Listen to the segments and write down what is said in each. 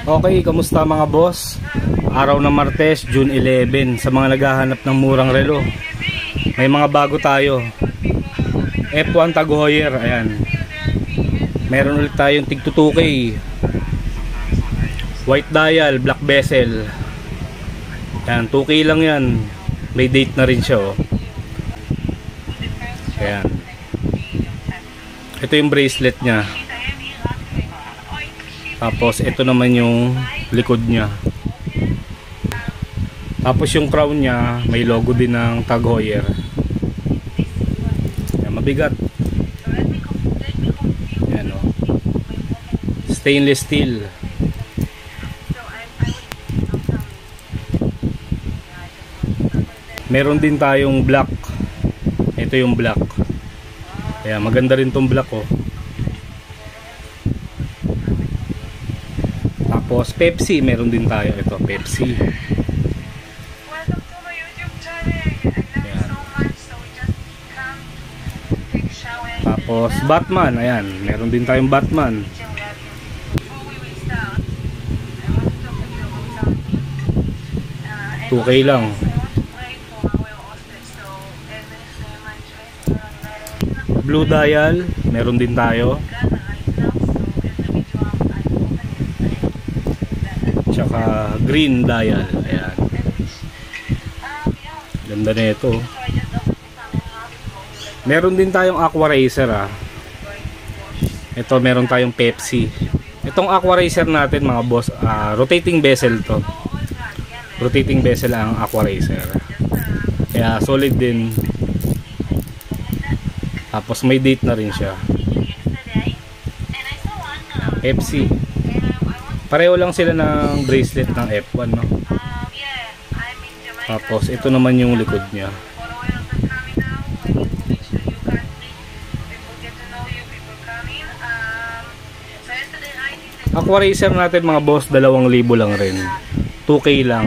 Okay, kamusta mga boss? Araw ng Martes, June 11. Sa mga naghahanap ng murang relo, may mga bago tayo. F1 Tag Heuer, ayan. Meron ulit tayong tig 2K. White dial, black bezel. Ayan, 2K lang yan. May date na rin siya, oh. Ayan. Ito yung bracelet nya. Tapos ito naman yung likod nya. Tapos yung crown nya, may logo din ng Tag Heuer. Ayan, mabigat. Ayan, oh. Stainless steel. Meron din tayong black. Ito yung black. Ayan, maganda rin tong black, oh. Tapos Pepsi, meron din tayo. Ito, Pepsi. Ayan. Tapos Batman, ayan. Meron din tayong Batman. $2K lang. Blue dial, meron din tayo. Tsaka green dial. Ayan. Ganda na ito. Meron din tayong Aqua Racer, ah. Ito, meron tayong Pepsi. Itong Aqua Racer natin mga boss, rotating bezel to. Rotating bezel ang Aqua Racer. Kaya solid din. Tapos may date na rin siya. Pepsi. Pareho lang sila ng bracelet ng F1, no? Tapos ito naman yung likod niya. Aqua Racer natin mga boss, 2,000 lang rin. 2K lang.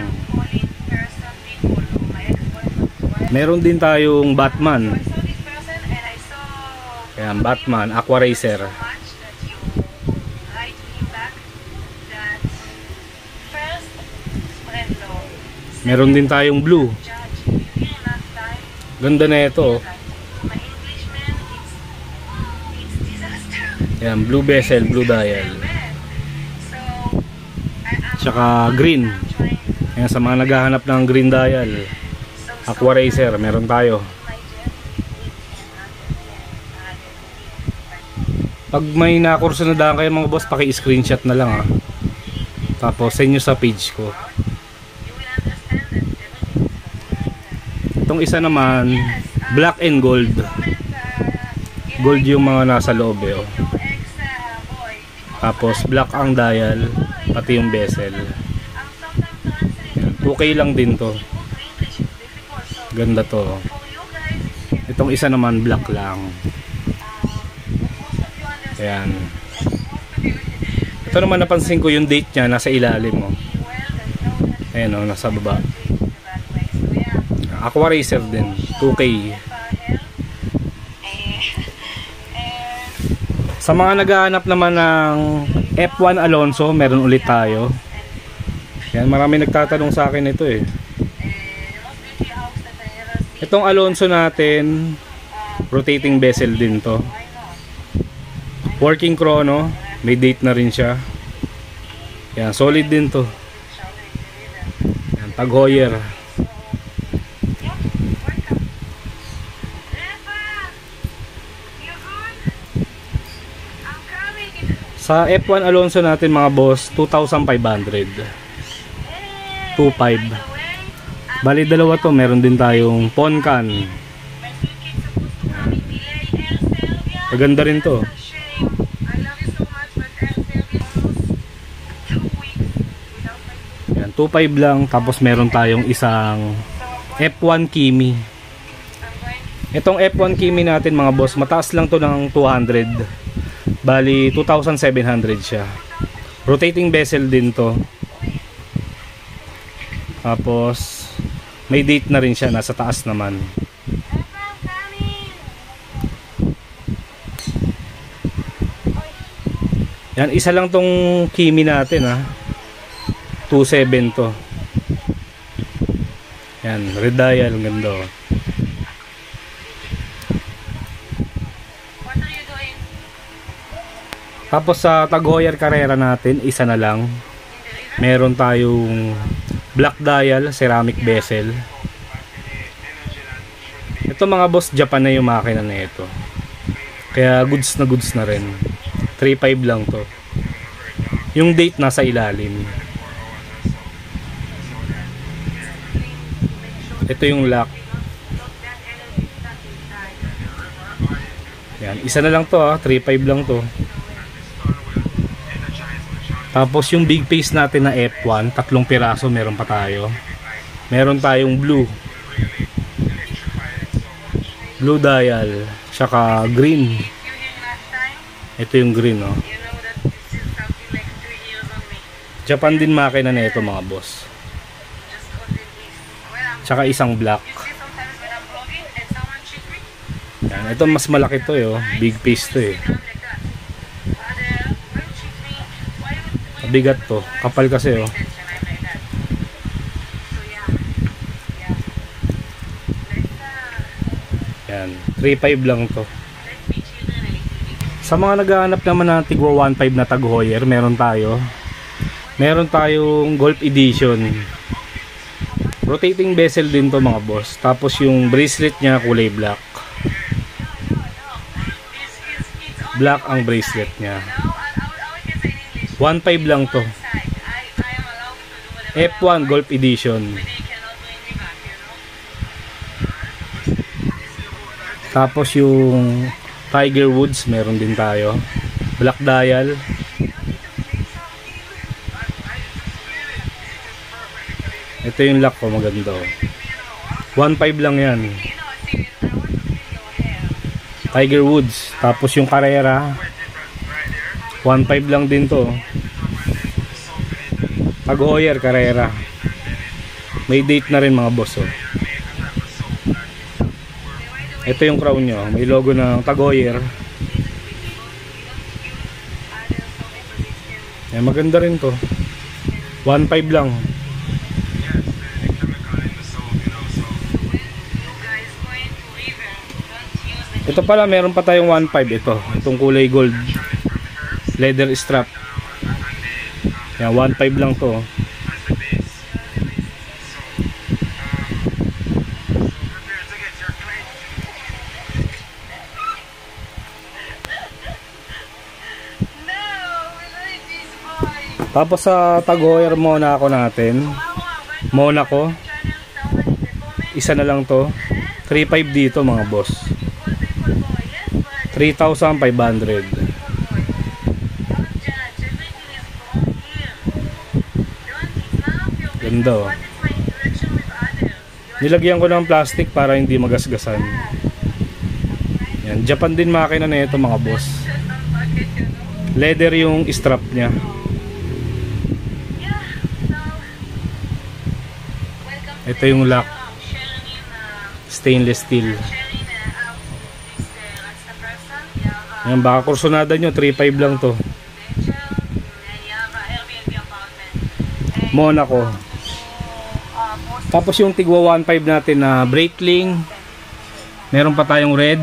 Meron din tayong Batman. Ayan, Batman, Aqua Racer. Meron din tayong blue. Ganda na ito. Ayan, blue bezel, blue dial. Tsaka green. Ayan, sa mga naghahanap ng green dial, Aqua Racer, meron tayo. Pag may nakurso na daan kayo mga boss, paki-screenshot na lang, ah. Tapos send nyo sa page ko. Itong isa naman, black and gold. Gold yung mga nasa loob, eh, oh. Tapos black ang dial, pati yung bezel. 2K lang din to. Ganda to. Itong isa naman black lang. Ayan. Ito naman napansin ko yung date nya nasa ilalim, oh. Ayan, oh, nasa baba. Aqua Racer din, 2K. Sa mga naghahanap naman ng F1 Alonso, meron ulit tayo. Yan, marami nagtatanong sa akin ito, eh. Itong Alonso natin, rotating bezel din to. Working chrono, may date na rin siya. Yan, solid din to. Yan, Tag Heuer. Sa F1 Alonso natin mga boss, 2,500. 2,500. Bali dalawa to, meron din tayong Poncan. Maganda rin to. Yan, 2,500 lang. Tapos meron tayong isang F1 Kimi. Itong F1 Kimi natin mga boss, mataas lang to ng 200. Bali 2,700 siya. Rotating bezel din to. Tapos may date na rin siya, nasa taas naman. Yan, isa lang tong Kimi natin, ha. 2.7 to. Yan, red dial, ang ganda oh. Tapos sa Tag Heuer Carrera natin, isa na lang. Meron tayong black dial, ceramic bezel. Ito mga boss, Japan na yung makina na ito. Kaya goods na rin. 3.5 lang to. Yung date nasa ilalim. Ito yung lock. Yan, isa na lang to 3.5 lang to. Tapos yung big face natin na F1, 3 piraso meron pa tayo. Meron tayong blue dial, tsaka green. Ito yung green oh. Japan din makina na ito mga boss. Tsaka isang black. Yan, ito mas malaki to oh. Big face to eh. Bigat to, kapal kasi oh. Yan, 3.5 lang to. Sa mga naghahanap naman ng tigwa 1.5 na Tag Heuer, meron tayong Golf Edition. Rotating bezel din to mga boss. Tapos yung bracelet nya kulay black. Black ang bracelet nya. 1.5 lang to. F1 Golf Edition. Tapos yung Tiger Woods meron din tayo. Black dial. Ito yung lock ko, maganda. 1.5 lang yan. Tiger Woods. Tapos yung Carrera 1.5 lang din to. Tag Heuer Carrera. May date na rin mga boss oh. Ito yung crown nyo. May logo ng Tag Heuer. Maganda rin to. 1.5 lang. Ito pala, meron pa tayong 1.5 ito. Itong kulay gold. Leather strap. Yan, 1.5 lang to. Tapos sa Tag Heuer Monaco natin, Monaco, isa na lang to. 3.5 dito mga boss. 3,500. Ganda oh. Nilagyan ko ng plastic para hindi magasgasan. Yan, Japan din makina na ito mga boss. Leather yung strap nya. Ito yung lock. Stainless steel. Yan, baka kursunada nyo, 3.5 lang to. Monaco. Tapos yung tigwa 1.5 natin na Breitling. Meron pa tayong red,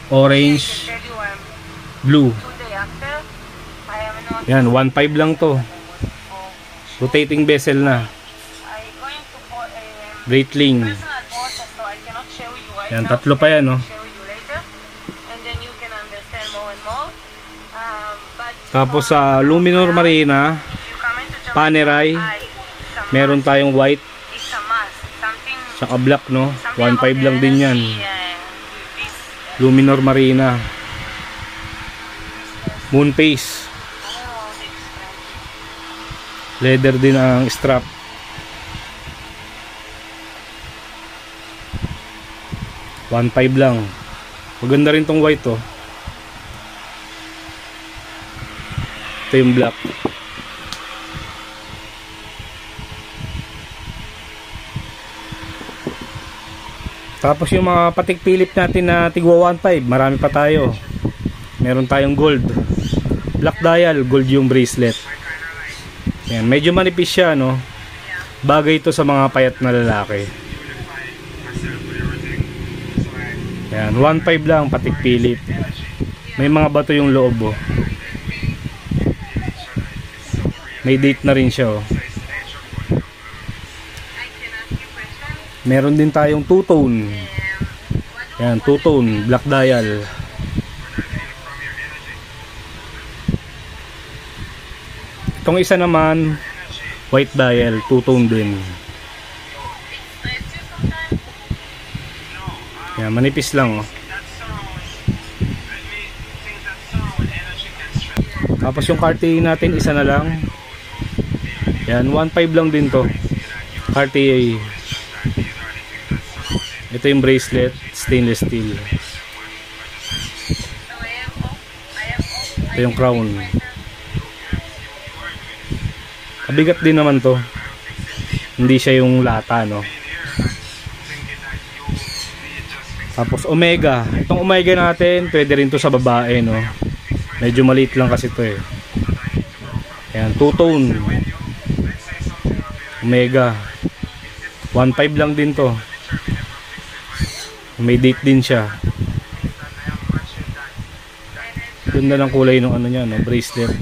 orange, blue. Yan, 1.5 lang to. Rotating bezel na. Breitling. Yan, 3 pa yan oh. Tapos sa Luminor Marina, Panerai, meron tayong white saka black no. 1.5 lang din yan. Luminor Marina. Moonpace. Leather din ang strap. $1.5 lang. Maganda rin tong white oh. Ito yung black. Tapos yung mga Patek Philippe natin na tigwa 1.5, marami pa tayo. Meron tayong gold. Black dial, gold yung bracelet. Yan, medyo manipis siya, no? Bagay ito sa mga payat na lalaki. Yan, 1.5 lang, patik pilit. May mga bato yung loob, oh. May date na rin siya, oh. Meron din tayong two-tone. Yan, two-tone, black dial. Itong isa naman, white dial, two-tone din. Yan, manipis lang, oh. Tapos yung Cartier natin, isa na lang. Yan, 1.5 lang din to. Cartier. Ito yung bracelet, stainless steel. Ito yung crown. Kabigat din naman to. Hindi siya yung lata, no? Tapos Omega. Itong Omega natin, pwede rin to sa babae, no? Medyo maliit lang kasi to, eh. Ayan, two-tone. Omega. 1.5 lang din to. May date din siya. Ganda ng kulay ng ano niya, no? Bracelet.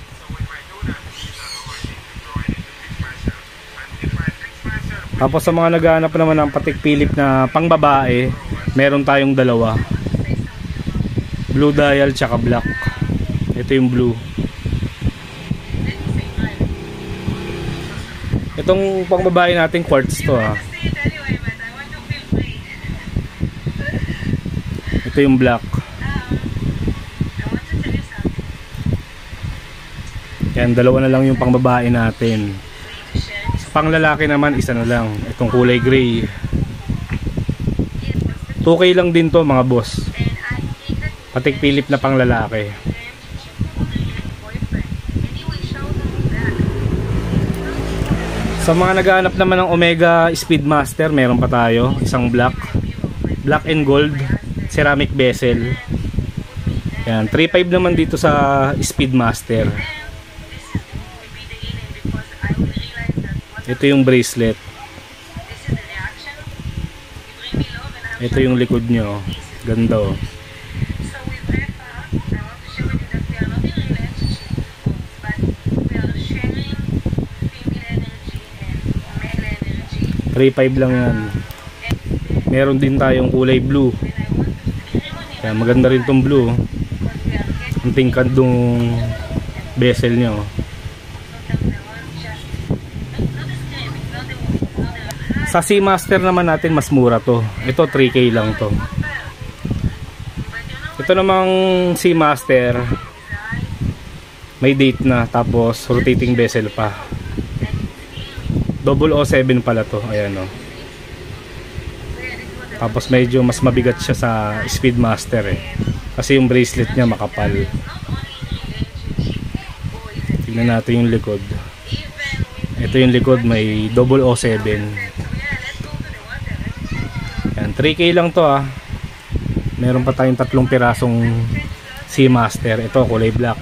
Tapos sa mga naghahanap naman ng patik pilip na pang babae, meron tayong dalawa. Blue dial tsaka black. Ito yung blue. Itong pang babae natin quartz to, ha. Ito yung black. Yan, dalawa na lang yung pang babae natin. Pang lalaki naman, isa na lang. Itong kulay gray. 2K lang din to, mga boss. Patik pilip na pang lalaki. Sa mga naghahanap naman ng Omega Speedmaster, meron pa tayo. Isang black. Black and gold. Ceramic bezel. Yan, 3.5 naman dito sa Speedmaster. Ito yung bracelet. Ito yung likod nyo. Ganda, oh. $3.5 lang yan. Meron din tayong kulay blue. Kaya maganda rin tong blue. Ang tingkad nung bezel nyo. Sa Seamaster naman natin, mas mura to. Ito 3K lang to. Ito namang Seamaster, may date na, tapos rotating bezel pa. 007 pala to. Ayan, o. Tapos medyo mas mabigat siya sa Speedmaster, eh. Kasi yung bracelet niya makapal. Tignan natin yung likod. Ito yung likod, may 007. 3K lang to, ah. Meron pa tayong 3 pirasong Seamaster. Ito kulay black.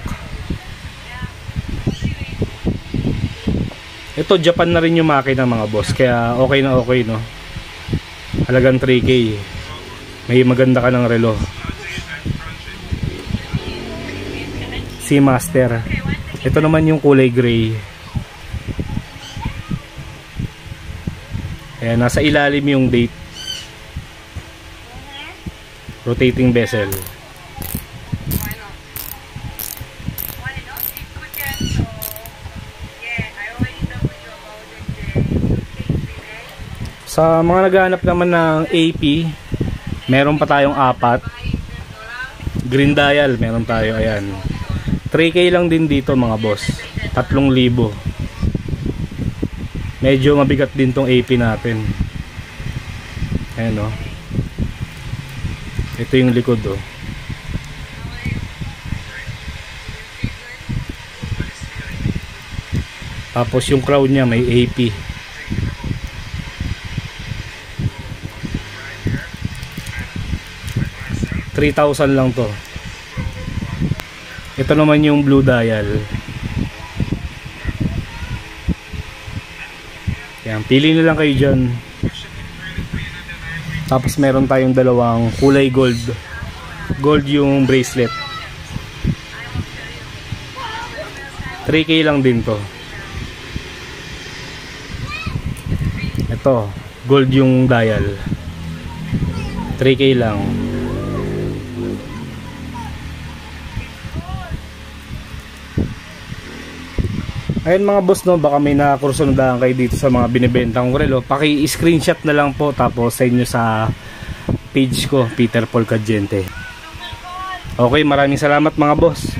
Ito Japan na rin yung makina, mga boss. Kaya okay na okay, no. Halagang 3K. May maganda ka ng relo. Seamaster. Ito naman yung kulay gray. Ayan, nasa ilalim yung date. Rotating bezel. Sa mga naghahanap naman ng AP, meron pa tayong 4. Green dial, meron tayo. Ayan, 3K lang din dito, mga boss. 3,000. Medyo mabigat din tong AP natin. Ayan, o. Ito yung likod, oh. Tapos yung crown niya may AP. $3,000 lang to. Ito naman yung blue dial. Yan, pili na lang kayo dyan. Tapos meron tayong dalawang kulay gold. Gold yung bracelet. 3K lang din to. Ito, gold yung dial. 3K lang. Ayun mga boss, no, baka may nakakursundahan kayo dito sa mga binibentang relo. Paki-screenshot na lang po tapos send nyo sa page ko, Peter Paul Cadiente. Okay, maraming salamat mga boss.